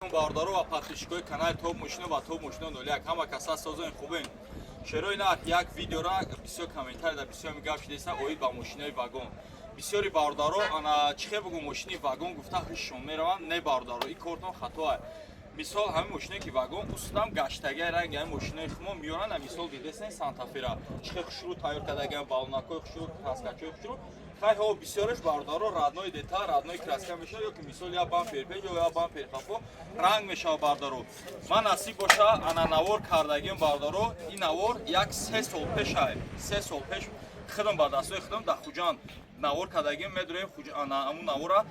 салом бардору ва подписчикои канали Топ Мошино ва Топ Мошино 01 ҳама каса созони хубин. Шерои наад як видеора бисёр комментарий да бисёр мегап шудеса оид ба мошинои вагон. Бисёри бардору ана чихе бугу мошини вагон гуфта ҳишон мераванд не бардору ин кортон хатоа. Мисол ҳамин мошиное ки вагон устам гаштаги ранги ҳамин мошинаи хумо миёранд мисол дидесен Сантафера чихе хушру тайёр кардаган балонакои хушру краскачои хушру хайҳо бисёраш бардору раднои дета раднои краска мешавад ё ки мисол я бампер пеҷ ё я бампер хафо ранг мешавад бардору. Ман насиб боша ана навор кардагим бардору ин навор як 3 сол пеша 3 сол пеш хидм ба дастои хидм да хуҷан навор кардагим медурем хуҷана амун навора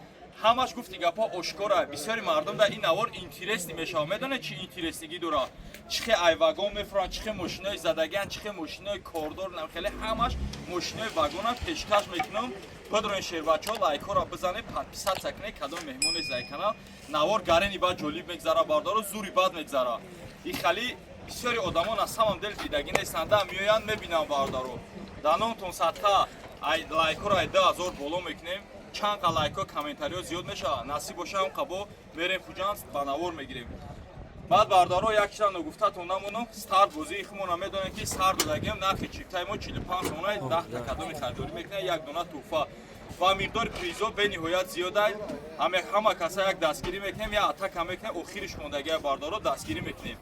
ҳамаш гуфти гапа ошкора бисёри мардум да ин навор интересни мешавад медонед чи интереснигӣ дора чихе ай вагон мефуранд чихе мошинаи задаган чихе мошинаи кордор хеле ҳамаш мошинаи вагона пешкаш мекунам бидроин шербачо лайкора бизанед подписатсия кунед кадом меҳмони зайканал навор гарени ба ҷолиб мегзара бардору зури бад мегзара ин хали бисёри одамон аз самам дил дидагӣ нестанд да меоянд мебинам бардору данонтон садқа ай лайкора ай 2000 боло мекунем чанд ка лайко комментарио зиёд мешавад насиб боша ҳам қабо мерем хуҷан ба навор мегирем баъд бардоро якчидан ногуфтатон намонам старт бозии хумона медонем ки сар додагим нархи чиптаи мо 45 сомонаи 10 та кадоми харидорӣ мекунем як дона туҳфа ва миқдори призо бениҳоят зиёда ҳама каса як дастгирӣ мекунем я атака мекунем охириш мондагиа бардоро дастгирӣ мекунем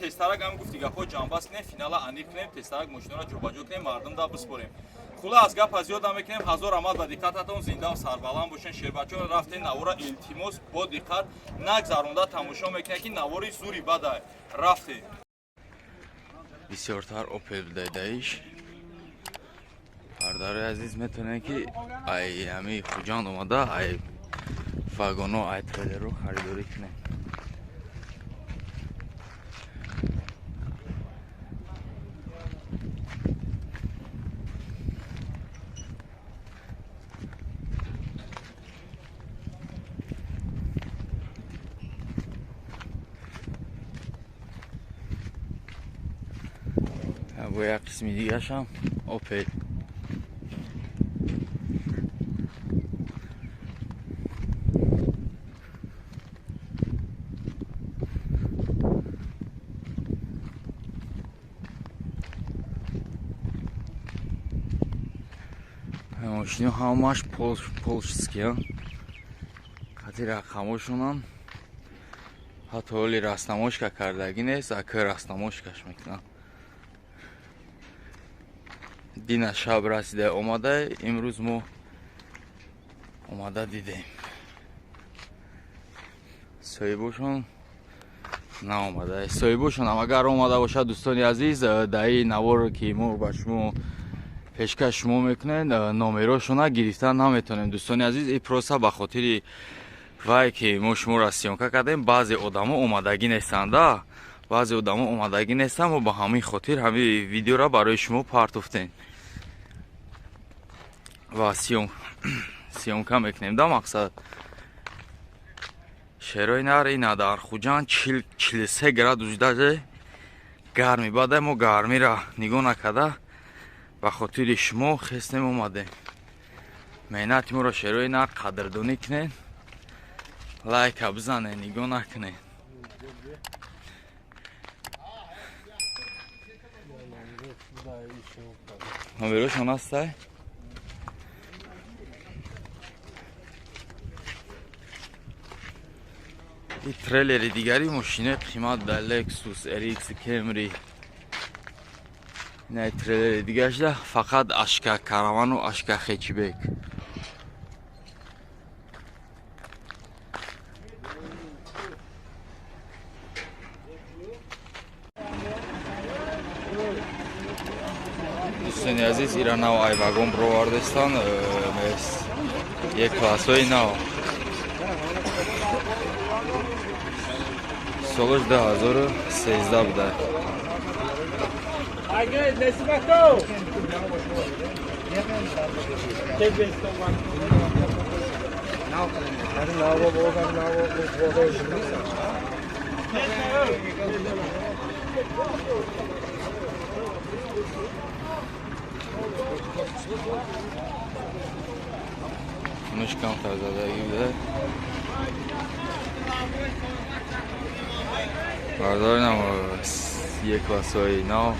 тестарак ҳам гуфти гапҳо ҷанбаст кунем финала аниқ кунем тестарак мошинаро ҷобаҷо кунем мардум да биспорем хулас гапа зиёда мекунем ҳазор раҳмат ба диққататон зинда сарбаланд бошен шербачо рафтем навора илтимос бо диққат нагзаронда тамошо мекунем ки навори зури бада рафтем бисёртар опел дайдаиш бардарои азиз метавонем ки ай ҳами хуҷанд омада ай вагоно ай трейлерро харидорӣ кунем бо як қисми дигашам опел машини ҳамаш полшския қати рақамошонам ҳатто оли раснамошка кардагӣ нест ака раснамошкаш мекунам дина шаб расида омада имрӯз мо омада дидем соҳибошон наомада соҳибошонам агар омада бошад дӯстони азиз даи навор ки мо ба шумо пешкаш шумо мекунем номерошона гирифтан наметонем дӯстони азиз ин просто ба хотири вай ки мо шуморо сиёнка кардем баъзе одамо омадагӣ нестанд да баъзе одамо омадагӣ нестанд мо ба ҳамин хотир ҳамин видеоро барои шумо партофтем ва сиёнка мекунем да мақсад шерои нар ина дар хуҷанд 43 градус даҷа гарми баъда мо гармира нигоҳ накарда ба хотири шумо хестем омадем меҳнати моро шерои нар қадрдонӣ кунед лайка бизанед нигоҳ накунед номерошон ҳастай ин трейлери дигари мошинаи қимат да Lexus RX Camry ина трейлери дигарашда фақат ашка каравану ашка хечбек дӯстони азиз ира нав ай вагон бировардестан як классои нав солаш 2013 буда Нушкам тазадагӣ буда бардоринам як классои нав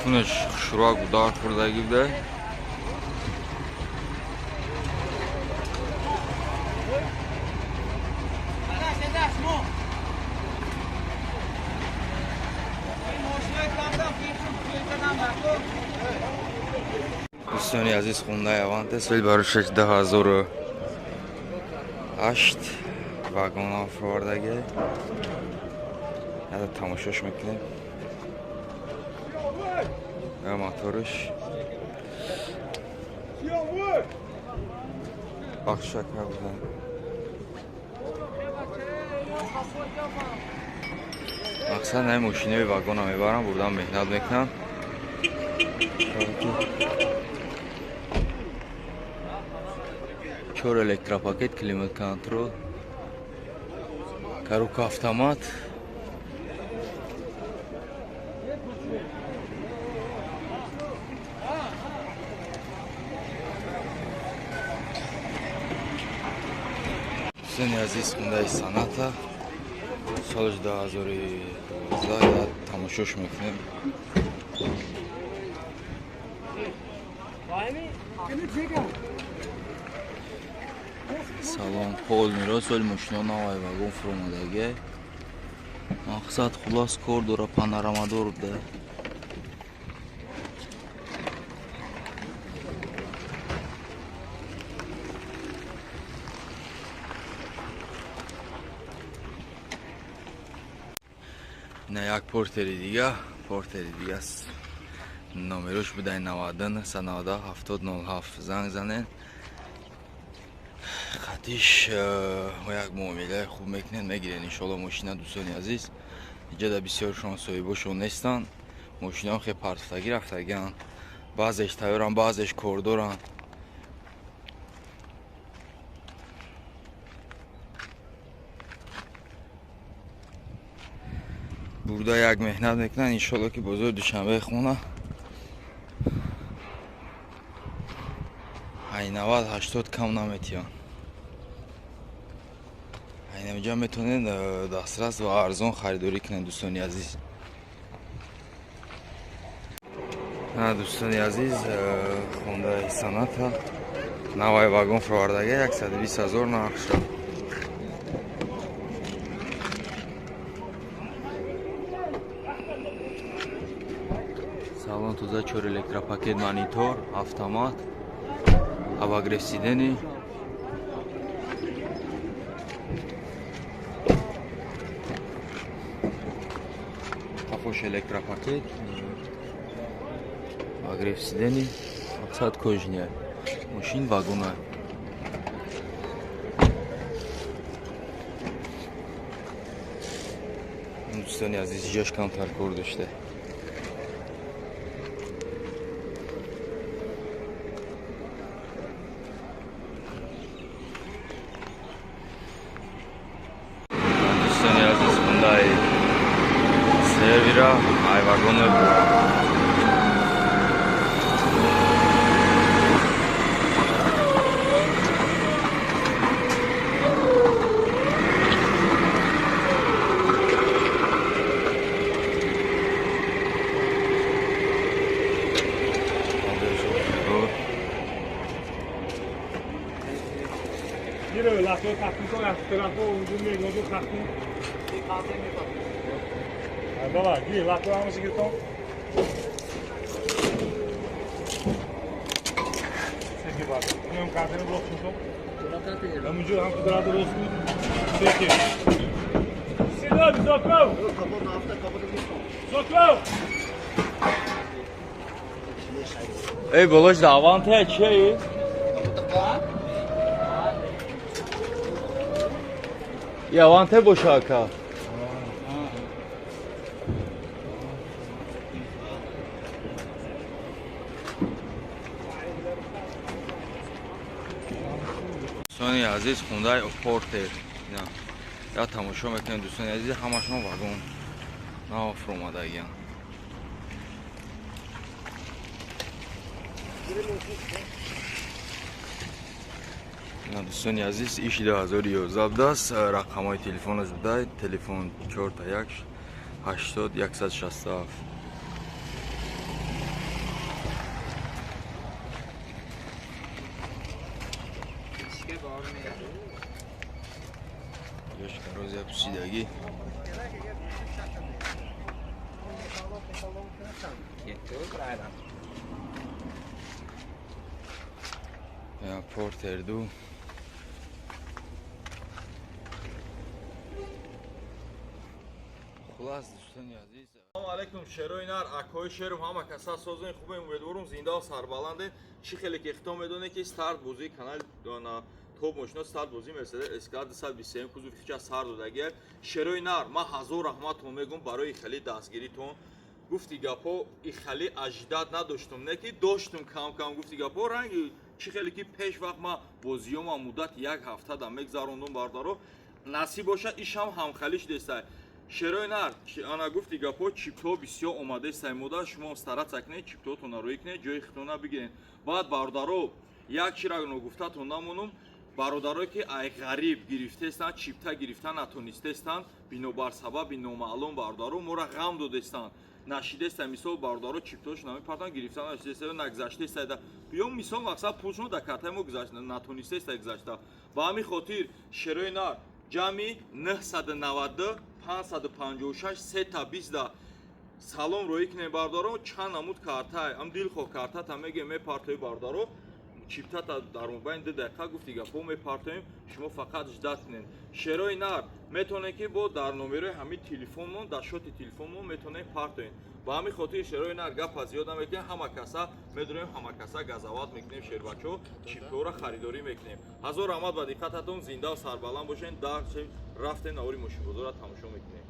хунаш хушрок удар хӯрдагӣ буда дӯстони азиз хундаи аванте соли барушаш 2008 вагон афровардаги ҳада тамошош мекунем моториш бахшака буда мақсад ҳамин мошинаи вагона мебарам бурдан меҳнат мекунам чор электропакет климат контрол коробка автомат дӯстони азиз хундаи санъата соли 2012 тамошош мекунем салон пол мирос вале мошино навай вагон фуромадаги мақсад хулос кор дора панорамадор буда ина як портери дига аст номерош будай 91 390 7007 занг занен хатиш як муомилаи хуб мекунед мегирен иншоалло мошина дӯстони азиз иҷода бисёршон соҳибошон нестан мошинаҳо хеле партофтагӣ рафтагианд баъзеш тайёранд баъзеш кордоранд бурда як меҳнат мекунанд иншоалло ки бозори душанбеи хона 90-80 кам наметиён инҷа метавонед дастрас ва арзон харидорӣ кунед дӯстони азиз дӯстони азиз хондаи санъата навай вагон фуровардаги 120 000 нарх шуд салон туза 4 электропакет монитор автомат обогрев сидений хафош электропакет обогрев сидений мақсад кожня мошин вагона дӯстони азиз ҷош камтар кор дошта дӯстони азиз хундаи сервира ай вагоно Giro, la tua tattica è la tua un giorno di tattica. Allora, giro, la tua musica to. Senti bak, bunun kartını bloksun to. Ben bu cüran kudrada olsun. Peki. Sinan, Zokrov! Zokrov! эй болош даванте чии я аванте бошака دوستانی عزیز خونده پورتر یا تماشا میکنید دوستانی عزیز همشون واگن ناف اومدگیان دوستان عزیز ایش 2011 است. رقم های تلفنش بدهید. تلفن 41 80 167. یش روزی پوشیدگی یا پورت اردو خلاص دوستان عزیز. Assalomu alaykum sheroinar akoy sherum hama kasa sozin khube umedorum zinda sarbalande chi kheli ki xtom medone ki start bozi kanal dona top moshno start bozi Mercedes S-Class 227 kuzov ficha sar dodager sheroinar ma hazor rahmat megum baroy khali dasgiri ton gufti gapo I khali ajdad nadashtum ne ki doshtum kam gufti gapo rangi chi kheli ki pesh vaqt ma boziyom mudat yak hafta da megzarondum bardaro насиб бошад ишам ҳамхалиш дестай шероинар ана гуфти гапо чиптҳо бисёр омадестай мода шумо старатак не чиптҳотона рӯй кунед ҷои хитона бигиред баъд бародаро як чира ногуфтатон намонум бародарое ки ай ғариб гирифтестанд чипта гирифта натонистестанд бинобар сабаби номаълум бародаро мора ғам додестанд нашидестай мисол бародаро чиптҳош намепартан гирифта нашидестай нагзаштестай да биём мисол мақсад пулшмо да катай мо натонистестай гузашта ба ҳамин хотир шероинар ҷамъи 990 556 сета 20 салом рӯӣ кунем бардаро чанд намуд картай ам дилхоҳ картата мегем мепартои бардаро чиптата дар мобайни 2 дақиқа гуфти гапо мепартоем шумо фақат ждат кунед шерои нар метавонед ки бо дар номерои ҳамин телефонмон дар шоти телефонмон метавонед партоем ба ҳамин хотир шерои нар гапа зиёд намекунем ҳама каса медонем ҳама каса газават мекунем шербачаҳо чиптҳоро харидорӣ мекунем ҳазор раҳмат ба диққататон зиндаву сарбаланд бошед дар рафтем навори мошинбозора тамошо мекунем